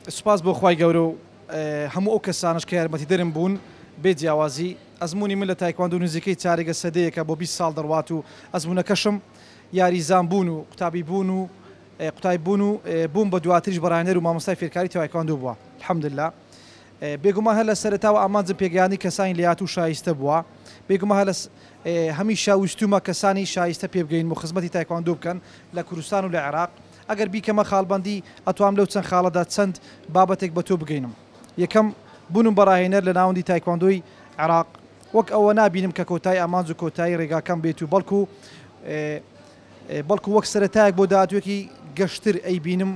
سوپاس بۆ خوای گەورە و هەموو ئەو کەسانش کە یارمەتیدەرم بوون بێ جیاوازی ئەزمموی من لە تایکواندۆ نزیکەی چارێگە سەدەیەکە بۆ 20 ساڵ دەڕوات و ئەزمونەکەشم یاریزان بوون و قوتابی بوون و قوتای بوون و بووم بە دواتریش بەڕانەر و مامۆستای فێرکاری تایکواندۆ بووە الحەمدلله بێگومان هەر لە سەرەتاوە ئامانجم پێگەیاندی کەسانی لەیات و شایستە بووە بێگومان هەر هەمی شاویستومە کەسانی شایستە پێ بگەین و خزمەتی تایکواندۆ بکەن لە کوردستان و لە عێراق ئەگەر بیکەمە خاڵبەندی ئەتوام لەو چەند خاڵەدا چەند بابەتێک بە تۆ بگەینم یەکەم بوونم بەڕاهێنەر لە ناوەندی تایکواندۆی عێراق وەک ئەوە نابینم کە کۆتایی ئامانج و کۆتایی ڕێگاکەم بێت و بەڵکو وەک سەرەتایەک بۆ داهاتوێکی گەشتر ئەی بینم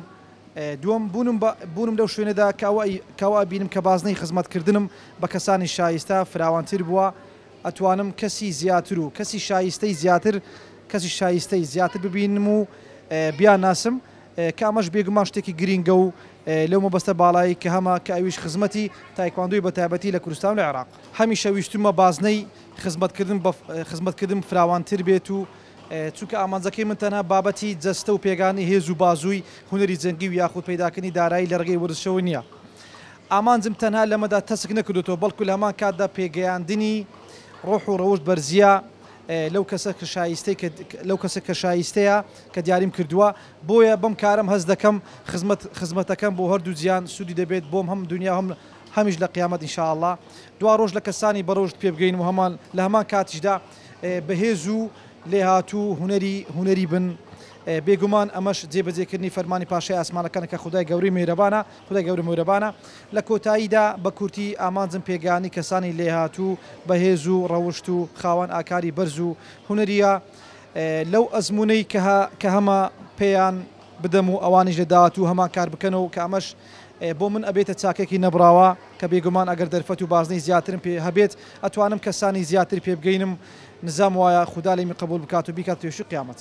دووەم بوونم لەو شوێنەدا کاوا بینم کە بازنەی خزمەتکردنم بە کەسانی شایستە فراوانتر بووە ئەتوانم کەسی زیاتر و کەسی شایستەی زیاتر ببینم و بیان ناسم کە ئەمەش بێگومان شتێکی گرینگە و لەو مەبەستە باڵایی کە هەمە کە ئەویش خزمەتی تایکواندۆی بەتایبەتی لە کوردستان و لە عێراق هەمیشە ویستومە بازنەی خزمەتکردن فراوانتر بێت و چونکە ئامانجەکەی من تەنها بابەتی جەستە و پێگانی هێز و بازووی هونەری جەنگی و یاخود پەیداکردنی دارایی لە ڕێگەی وەرزشەوە نییە ئامانجم تەنها لەمەدا تەسک نەکردوەوە بەڵکو لە هەمان کاتدا پێگەیاندنی ڕۆح و ڕەوشت بەرزیە لەو کەسە کە شایستەیە کە دیاریم کردووە بۆیە بەم کارم هەست دەکەم خزمەتەکەم بۆ هەردوو جیان سوودی دەبێت بۆم هەم دنیا هەمیش لە قیامەت ئینشاءالله دوا ڕۆژ لە کەسانی بەڕۆژت پێ بگەین و لە هەمان کاتیشدا بەهێز و لێهاتوو هوەری بن بێگومان ئەمەش جێبەجێکردنی فەرمانی پاشای ئاسمانەکانە کە خودای گەورەی میهرەبانە لە کۆتاییدا بە کورتی ئامانجم پێگانی کەسانی لێهاتوو بەهێز و ڕەوشت و خاوەن ئاکاری بەرز و هوەریە لەو ئەزمونەی کە هەمە پێیان بدەم و ئەوانیش لەداهات و هەمان کار بکەنەوە کە ئەمەش بۆ من ئەبێتە چاکێکی نەبراوە کە بێگومان ئەگەر دەرفەت و بازنەی زیاترم پێ هەبێت ئەتوانم کەسانی زیاتر پێ بگەینم نزام وایە خودا لێمی قبول بکات و بیکات توێشی قیامەت